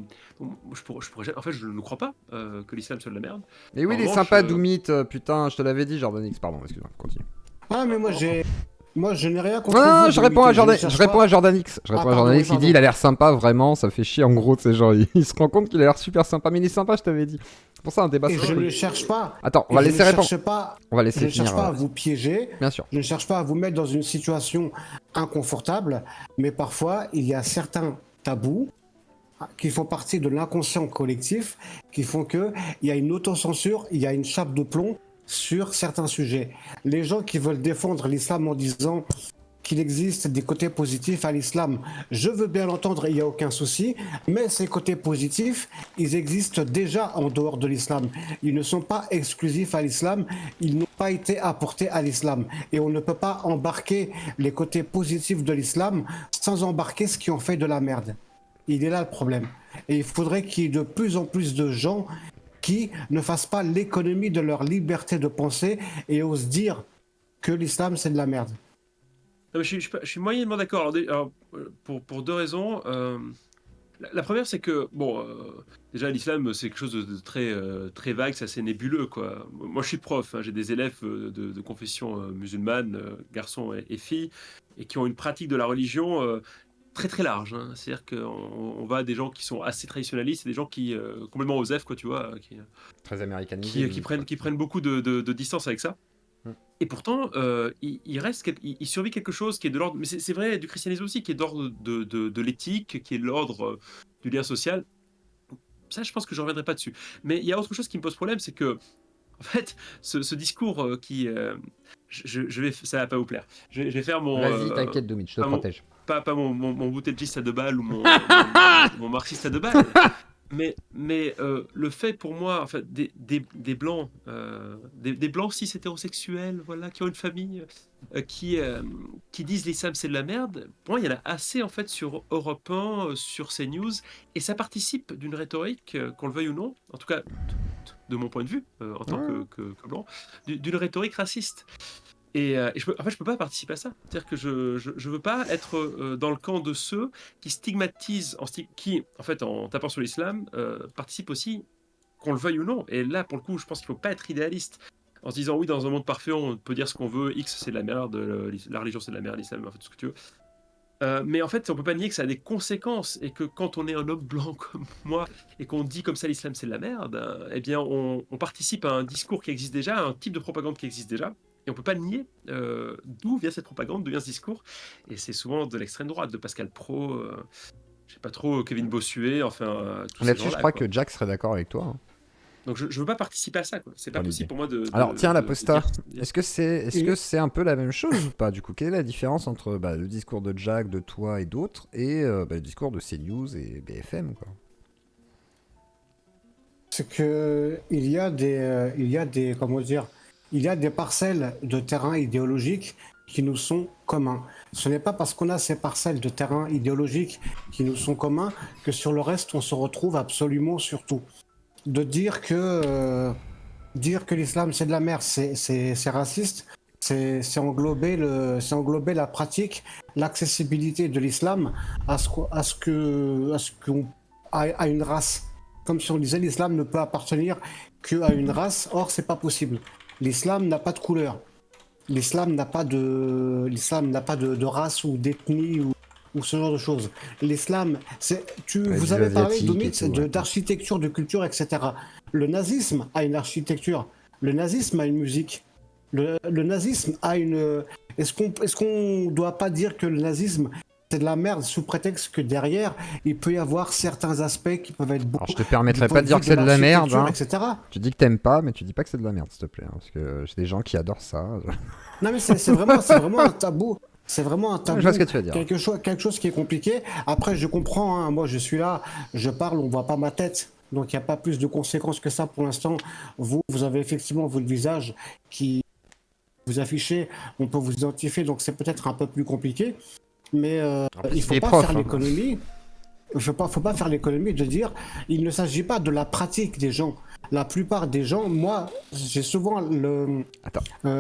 Je pourrais, en fait, je ne crois pas que l'islam soit de la merde. Mais oui, En il est revanche, sympa, Doomit, putain, je te l'avais dit, Jordan X, pardon, excuse-moi, continue. Ah, mais moi, je n'ai rien contre Non, vous, je réponds à Dominique, Jordan, je réponds à Jordan X. Je réponds à Jordan X, il dit il a l'air sympa, vraiment, ça fait chier en gros, c'est genre, il se rend compte qu'il a l'air super sympa, mais il est sympa, je t'avais dit. C'est pour ça un débat Et sur je le- ne cherche pas. Attends, on va laisser répondre. On va Je laisser ne cherche finir. pas à vous piéger. Bien sûr. Je ne cherche pas à vous mettre dans une situation inconfortable, mais parfois il y a certains tabous qui font partie de l'inconscient collectif, qui font que il y a une autocensure, il y a une chape de plomb sur certains sujets. Les gens qui veulent défendre l'islam en disant qu'il existe des côtés positifs à l'islam, je veux bien l'entendre, il n'y a aucun souci, mais ces côtés positifs, ils existent déjà en dehors de l'islam. Ils ne sont pas exclusifs à l'islam, ils n'ont pas été apportés à l'islam. Et on ne peut pas embarquer les côtés positifs de l'islam sans embarquer ce qui en fait de la merde. Il est là le problème. Et il faudrait qu'il y ait de plus en plus de gens qui ne fassent pas l'économie de leur liberté de penser et osent dire que l'islam c'est de la merde. Non, mais je suis moyennement d'accord. Alors, pour deux raisons. La première, c'est que, bon, déjà, l'islam, c'est quelque chose de très vague, c'est assez nébuleux, quoi. Moi, je suis prof, hein, j'ai des élèves de confession musulmane, garçons et filles, et qui ont une pratique de la religion très large, hein. C'est-à-dire qu'on va à des gens qui sont assez traditionnalistes et des gens qui, complètement osef, quoi, tu vois, Très américanisé. qui prennent beaucoup de distance avec ça. Et pourtant, il survit quelque chose qui est de l'ordre, mais c'est vrai du christianisme aussi, qui est d'ordre de l'éthique, qui est de l'ordre du lien social. Ça, je pense que je ne reviendrai pas dessus. Mais il y a autre chose qui me pose problème, c'est que, en fait, ce discours ça va pas vous plaire. Je vais faire mon... Vas-y, t'inquiète, Dominique, je te protège. Pas mon boutelgiste à 2 balles ou mon marxiste à 2 balles. Mais le fait pour moi, en fait, des blancs, des blancs cis hétérosexuels, voilà, qui ont une famille, qui disent l'islam c'est de la merde, pour moi il y en a assez en fait sur Europe 1, sur CNews, et ça participe d'une rhétorique, qu'on le veuille ou non, en tout cas de mon point de vue, en tant que blanc, d'une rhétorique raciste. Et je peux pas participer à ça. C'est-à-dire que je veux pas être dans le camp de ceux qui stigmatisent, qui, en fait, en tapant sur l'islam, participent aussi, qu'on le veuille ou non. Et là, pour le coup, je pense qu'il faut pas être idéaliste. En se disant, oui, dans un monde parfait, on peut dire ce qu'on veut, X c'est de la merde, la religion c'est de la merde, l'islam, en fait, tout ce que tu veux. Mais en fait, on peut pas nier que ça a des conséquences, et que quand on est un homme blanc comme moi, et qu'on dit comme ça l'islam c'est de la merde, eh bien, on participe à un discours qui existe déjà, à un type de propagande qui existe déjà. Et on peut pas nier d'où vient cette propagande, d'où vient ce discours. Et c'est souvent de l'extrême droite, de Pascal Praud, je sais pas trop, Kevin Bossuet, enfin... tous ces Là-dessus, je gens-là, crois quoi. que Jack serait d'accord avec toi. Hein. Donc je veux pas participer à ça, quoi. C'est pas Bonne possible idée. pour moi de... Alors, tiens, l'Apostat, dire- est-ce que c'est un peu la même chose ou pas, du coup? Quelle est la différence entre le discours de Jack, de toi et d'autres, et le discours de CNews et BFM, quoi? C'est que il y a des comment dire, il y a des parcelles de terrain idéologique qui nous sont communs. Ce n'est pas parce qu'on a ces parcelles de terrain idéologique qui nous sont communs que sur le reste on se retrouve absolument sur tout. De dire que l'islam c'est de la merde, c'est raciste, c'est englober la pratique, l'accessibilité de l'islam à une race. Comme si on disait l'islam ne peut appartenir qu'à une race, or c'est pas possible. L'islam n'a pas de couleur. L'islam n'a pas de race ou d'ethnie ou ce genre de choses. L'islam, vous avez parlé, Dominique, d'architecture, de culture, etc. Le nazisme a une architecture. Le nazisme a une musique. Le nazisme a une... Est-ce qu'on doit pas dire que le nazisme c'est de la merde sous prétexte que derrière, il peut y avoir certains aspects qui peuvent être bons. Alors je te permettrai pas de dire que c'est de la merde, hein. Tu dis que t'aimes pas, mais tu dis pas que c'est de la merde, s'il te plaît, hein, parce que j'ai des gens qui adorent ça. Non mais c'est vraiment un tabou. C'est vraiment un tabou. Je vois ce que tu veux dire. Quelque chose qui est compliqué. Après, je comprends, hein, moi je suis là, je parle, on voit pas ma tête. Donc il n'y a pas plus de conséquences que ça pour l'instant. Vous avez effectivement votre visage qui vous affichez, on peut vous identifier, donc c'est peut-être un peu plus compliqué. Mais il ne faut pas faire l'économie. Il faut pas faire l'économie de dire il ne s'agit pas de la pratique des gens. La plupart des gens, moi, j'ai souvent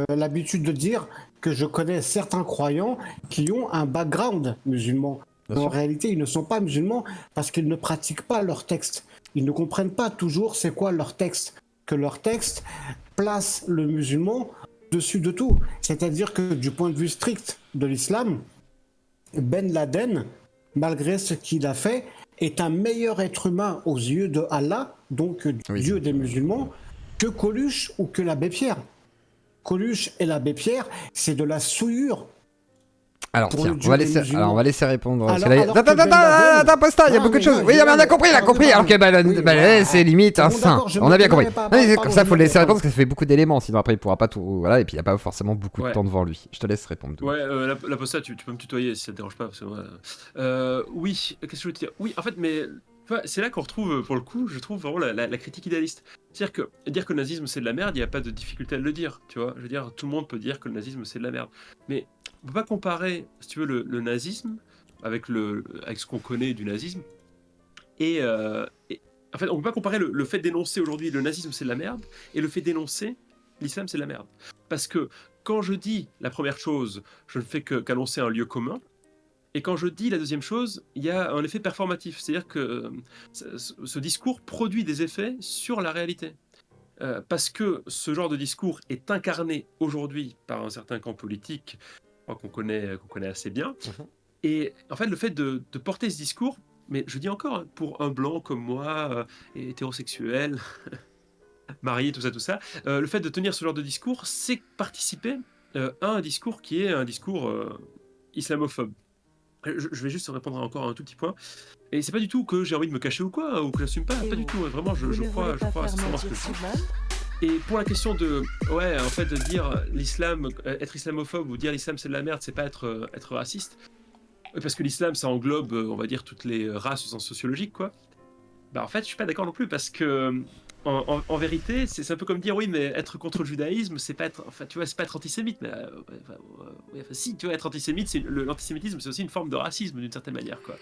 l'habitude de dire que je connais certains croyants qui ont un background musulman. En réalité, ils ne sont pas musulmans parce qu'ils ne pratiquent pas leur texte. Ils ne comprennent pas toujours c'est quoi leur texte. Que leur texte place le musulman dessus de tout. C'est-à-dire que du point de vue strict de l'islam, Ben Laden, malgré ce qu'il a fait, est un meilleur être humain aux yeux de Allah, donc Dieu des musulmans, que Coluche ou que l'abbé Pierre. Coluche et l'abbé Pierre, c'est de la souillure. Alors, tiens, on va laisser répondre. Attends, Posta, il y a beaucoup de choses. Oui, mais on a compris, Alors que c'est limite un saint. On a bien compris. Comme ça, il faut le laisser répondre parce que ça fait beaucoup d'éléments. Sinon, après, il pourra pas tout. Voilà, et puis il n'y a pas forcément beaucoup de temps devant lui. Je te laisse répondre. Ouais, la Posta, tu peux me tutoyer si ça te dérange pas. Parce que, oui, qu'est-ce que je veux te dire ? Oui, en fait, mais. C'est là qu'on retrouve, pour le coup, je trouve vraiment la critique idéaliste. C'est-à-dire que dire que le nazisme c'est de la merde, il n'y a pas de difficulté à le dire, tu vois. Je veux dire, tout le monde peut dire que le nazisme c'est de la merde. Mais on peut pas comparer, si tu veux, le nazisme avec ce qu'on connaît du nazisme. Et en fait, on peut pas comparer le fait d'énoncer aujourd'hui le nazisme c'est de la merde et le fait d'énoncer l'islam c'est de la merde. Parce que quand je dis la première chose, je ne fais qu'annoncer un lieu commun. Et quand je dis la deuxième chose, il y a un effet performatif, c'est-à-dire que ce discours produit des effets sur la réalité. Parce que ce genre de discours est incarné aujourd'hui par un certain camp politique qu'on connaît assez bien. Et en fait, le fait de porter ce discours, mais je dis encore, pour un blanc comme moi, hétérosexuel, marié, tout ça, le fait de tenir ce genre de discours, c'est participer à un discours qui est un discours islamophobe. Je vais juste répondre encore à un tout petit point. Et c'est pas du tout que j'ai envie de me cacher ou quoi, ou que j'assume pas du tout. Vraiment, je crois c'est vraiment ce que je dis. Et pour la question de, en fait, de dire l'islam, être islamophobe ou dire l'islam c'est de la merde, c'est pas être raciste. Parce que l'islam, ça englobe, on va dire, toutes les races au sens sociologique, quoi. Bah en fait, je suis pas d'accord non plus parce que en vérité, c'est un peu comme dire oui, mais être contre le judaïsme, c'est pas être, enfin tu vois, c'est pas être antisémite. Mais si tu vois, être antisémite, l'antisémitisme, c'est aussi une forme de racisme d'une certaine manière, quoi.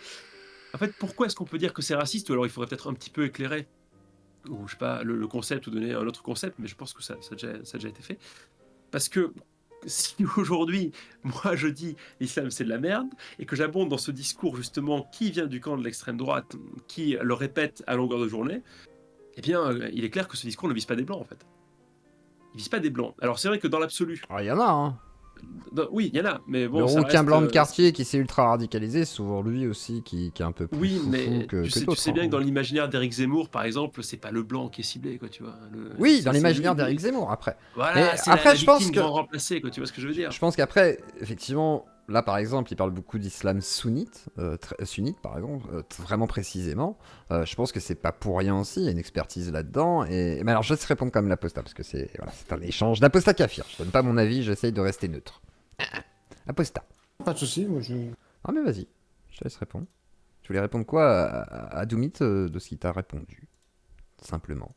En fait, pourquoi est-ce qu'on peut dire que c'est raciste? Ou alors il faudrait peut-être un petit peu éclairer, ou je sais pas, le concept ou donner un autre concept, mais je pense que ça a déjà été fait. Parce que si aujourd'hui, moi je dis l'islam c'est de la merde, et que j'abonde dans ce discours justement qui vient du camp de l'extrême droite, qui le répète à longueur de journée, eh bien, il est clair que ce discours ne vise pas des blancs, en fait. Il vise pas des blancs. Alors, c'est vrai que dans l'absolu... Il y en a, hein. Oui, il y en a, mais bon... Le rouquin blanc de quartier qui s'est ultra radicalisé, c'est souvent lui aussi qui est un peu plus oui, mais que tu sais bien que dans l'imaginaire d'Éric Zemmour, par exemple, c'est pas le blanc qui est ciblé, quoi, tu vois. Oui, dans l'imaginaire d'Éric Zemmour, après. Voilà, c'est après, je pense que... remplacer, quoi, tu vois ce que je veux dire. Je pense qu'après, effectivement... Là, par exemple, il parle beaucoup d'islam sunnite, par exemple, vraiment précisément. Je pense que c'est pas pour rien aussi, il y a une expertise là-dedans. Mais alors, je vais te répondre comme la Posta, parce que c'est un échange. La Posta Kafir, je donne pas mon avis, j'essaye de rester neutre. La Posta. Pas de soucis, moi je... Ah mais vas-y, je te laisse répondre. Tu voulais répondre quoi à Doumit de ce qu'il t'a répondu, simplement.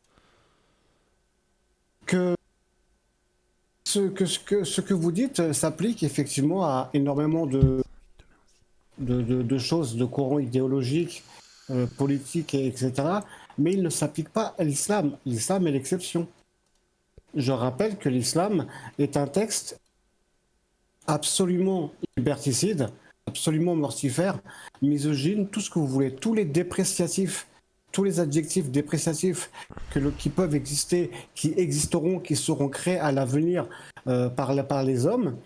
Ce que vous dites s'applique effectivement à énormément de choses, de courants idéologiques, politiques, etc. Mais il ne s'applique pas à l'islam. L'islam est l'exception. Je rappelle que l'islam est un texte absolument liberticide, absolument mortifère, misogyne, tout ce que vous voulez, tous les dépréciatifs, tous les adjectifs dépréciatifs qui peuvent exister, qui existeront, qui seront créés à l'avenir par les hommes,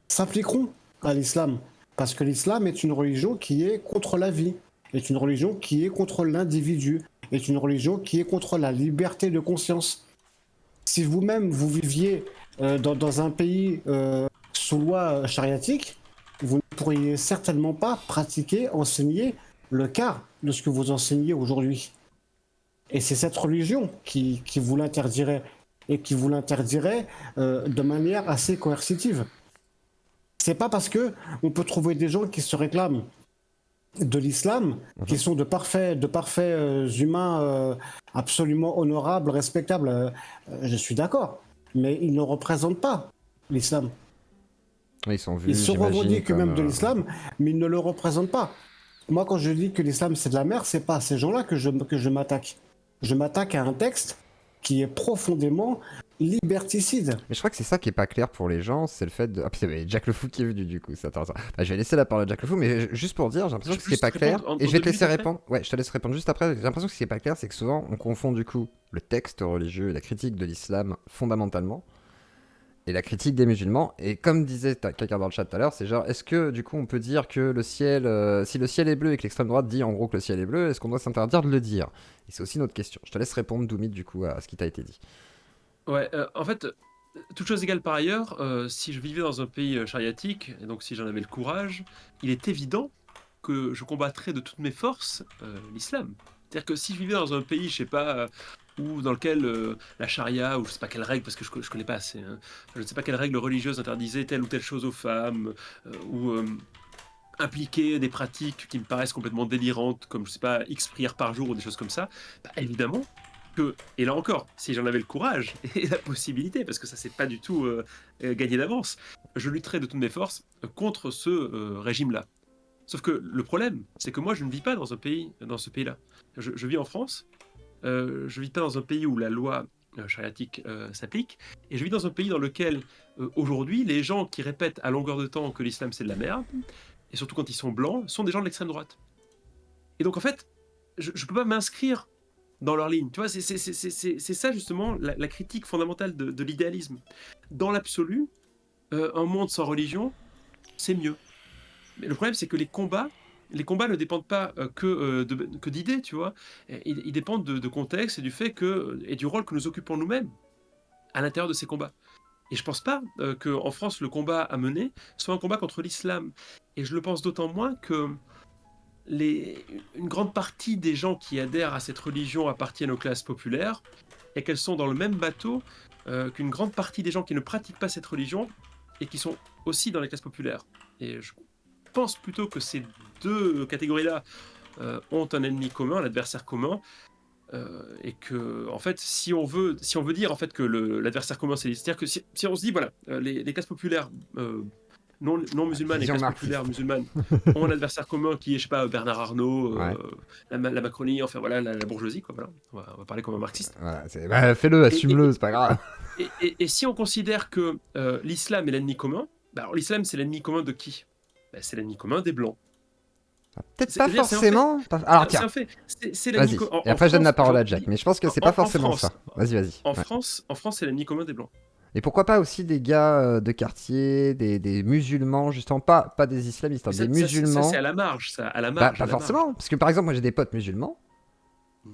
s'appliqueront à l'islam. Parce que l'islam est une religion qui est contre la vie, est une religion qui est contre l'individu, est une religion qui est contre la liberté de conscience. Si vous-même, vous viviez dans un pays sous loi chariatique, vous ne pourriez certainement pas pratiquer, enseigner le quart de ce que vous enseignez aujourd'hui. Et c'est cette religion qui vous l'interdirait, et qui vous l'interdirait de manière assez coercitive. C'est pas parce que on peut trouver des gens qui se réclament de l'islam, qui sont de parfaits humains absolument honorables, respectables. Je suis d'accord, mais ils ne représentent pas l'islam. Ils sont vus, Ils se revendiquent comme, même de l'islam, mais ils ne le représentent pas. Moi, quand je dis que l'islam c'est de la merde, c'est pas à ces gens-là que je m'attaque. Je m'attaque à un texte qui est profondément liberticide. Mais je crois que c'est ça qui est pas clair pour les gens, c'est le fait de... Ah putain, mais Jack le Fou qui est venu du coup, c'est intéressant. Bah, je vais laisser la parole à Jack le Fou, mais juste pour dire, j'ai l'impression que c'est pas clair, et je vais te laisser répondre. Ouais, je te laisse répondre juste après. J'ai l'impression que ce qui est pas clair, c'est que souvent on confond du coup le texte religieux et la critique de l'islam fondamentalement, et la critique des musulmans, et comme disait quelqu'un dans le chat tout à l'heure, c'est genre, est-ce que du coup on peut dire que le ciel, si le ciel est bleu et que l'extrême droite dit en gros que le ciel est bleu, est-ce qu'on doit s'interdire de le dire? Et c'est aussi notre question. Je te laisse répondre, Doumit, du coup, à ce qui t'a été dit. Ouais, en fait, toute chose égale par ailleurs, si je vivais dans un pays chariatique, et donc si j'en avais le courage, il est évident que je combattrais de toutes mes forces l'islam. C'est-à-dire que si je vivais dans un pays, je sais pas, ou dans lequel la charia, ou je sais pas quelle règle, parce que je connais pas assez, hein, je ne sais pas quelle règle religieuse interdisait telle ou telle chose aux femmes, ou impliquer des pratiques qui me paraissent complètement délirantes, comme je sais pas, X prières par jour ou des choses comme ça, bah, évidemment que, et là encore, si j'en avais le courage et la possibilité, parce que ça c'est pas du tout gagné d'avance, je lutterais de toutes mes forces contre ce régime-là. Sauf que le problème, c'est que moi je ne vis pas dans ce pays-là. Je vis en France, je vis pas dans un pays où la loi chariatique s'applique, et je vis dans un pays dans lequel aujourd'hui les gens qui répètent à longueur de temps que l'islam c'est de la merde, et surtout quand ils sont blancs, sont des gens de l'extrême droite. Et donc en fait, je peux pas m'inscrire dans leur ligne. Tu vois, c'est ça justement la critique fondamentale de l'idéalisme. Dans l'absolu, un monde sans religion, c'est mieux. Mais le problème, c'est que les combats ne dépendent pas que d'idées, tu vois. Ils dépendent de contexte et du fait et du rôle que nous occupons nous-mêmes à l'intérieur de ces combats. Et je pense pas qu'en France, le combat à mener soit un combat contre l'islam. Et je le pense d'autant moins que une grande partie des gens qui adhèrent à cette religion appartiennent aux classes populaires et qu'elles sont dans le même bateau qu'une grande partie des gens qui ne pratiquent pas cette religion et qui sont aussi dans les classes populaires. Et je pense plutôt que ces deux catégories-là ont un ennemi commun, un adversaire commun, et que, en fait, si on veut dire en fait que l'adversaire commun, c'est-à-dire que si on se dit, voilà, les classes populaires non musulmanes et classes populaires musulmanes ont un adversaire commun qui est, je sais pas, Bernard Arnault, la Macronie, enfin voilà, la bourgeoisie, quoi, voilà. On va parler comme un marxiste. Voilà, fais-le, assume-le, c'est pas grave. Et si on considère que l'islam est l'ennemi commun, bah alors l'islam c'est l'ennemi commun de qui? Bah, c'est l'ennemi commun des blancs. Peut-être pas forcément. Alors tiens, vas-y. Et après je donne la parole à Jack, mais je pense que c'est pas forcément ça. Vas-y. En France, c'est l'ennemi commun des blancs. Et pourquoi pas aussi des gars de quartier, des musulmans, justement, pas des islamistes, des musulmans. Ça, c'est à la marge, ça, à la marge. Pas forcément, parce que par exemple, moi j'ai des potes musulmans.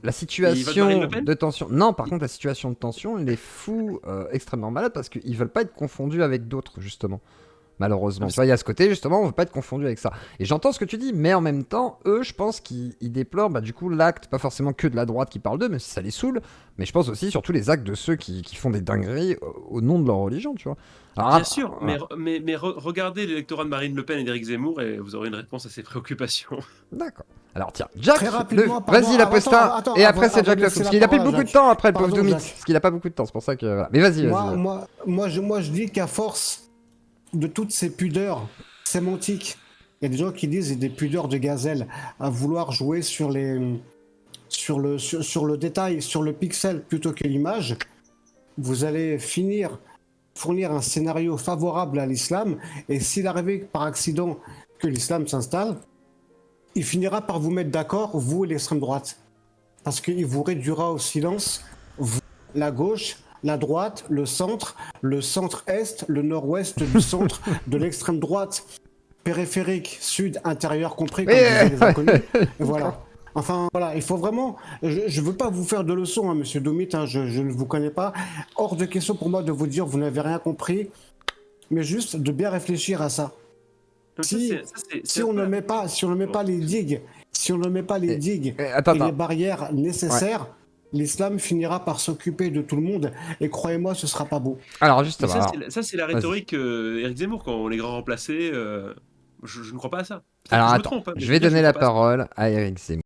La situation de tension. Non, par contre, la situation de tension les fout extrêmement malades parce qu'ils veulent pas être confondus avec d'autres, justement. Malheureusement. Tu vois, il y a ce côté, justement, on veut pas être confondu avec ça. Et j'entends ce que tu dis, mais en même temps, eux, je pense qu'ils déplorent, du coup, l'acte, pas forcément que de la droite qui parle d'eux, même si ça les saoule, mais je pense aussi, surtout, les actes de ceux qui font des dingueries au nom de leur religion, tu vois. Alors, bien sûr, mais regardez l'électorat de Marine Le Pen et d'Éric Zemmour et vous aurez une réponse à ces préoccupations. D'accord. Alors tiens, Jack, très rapidement, vas-y la posta, et après c'est Jack le Fou, parce qu'il a pas beaucoup de temps après le pauvre Doumit, parce qu'il a pas beaucoup de temps, c'est pour ça que... Voilà. Mais vas-y. Moi je dis qu'à force de toutes ces pudeurs sémantiques, il y a des gens qui disent des pudeurs de gazelle, à vouloir jouer sur le détail, sur le pixel plutôt que l'image, vous allez fournir un scénario favorable à l'islam, et s'il arrivait par accident que l'islam s'installe, il finira par vous mettre d'accord, vous et l'extrême droite. Parce qu'il vous réduira au silence, vous, la gauche, la droite, le centre-est, le nord-ouest du centre, de l'extrême droite, périphérique, sud, intérieur compris, comme vous les inconnus. Voilà. Enfin, voilà, il faut vraiment... Je ne veux pas vous faire de leçons, monsieur Doumit, je ne vous connais pas. Hors de question pour moi de vous dire vous n'avez rien compris, mais juste de bien réfléchir à ça. Si on ne met pas les digues, Attends. les barrières nécessaires, l'islam finira par s'occuper de tout le monde. Et croyez-moi, ce sera pas beau. Alors justement. Ça, c'est la rhétorique Éric Zemmour quand on les grands remplacés. Je ne crois pas à ça. Alors je me attends, trompe, hein, mais je vais donner ne la crois pas à ça. parole à Éric Zemmour.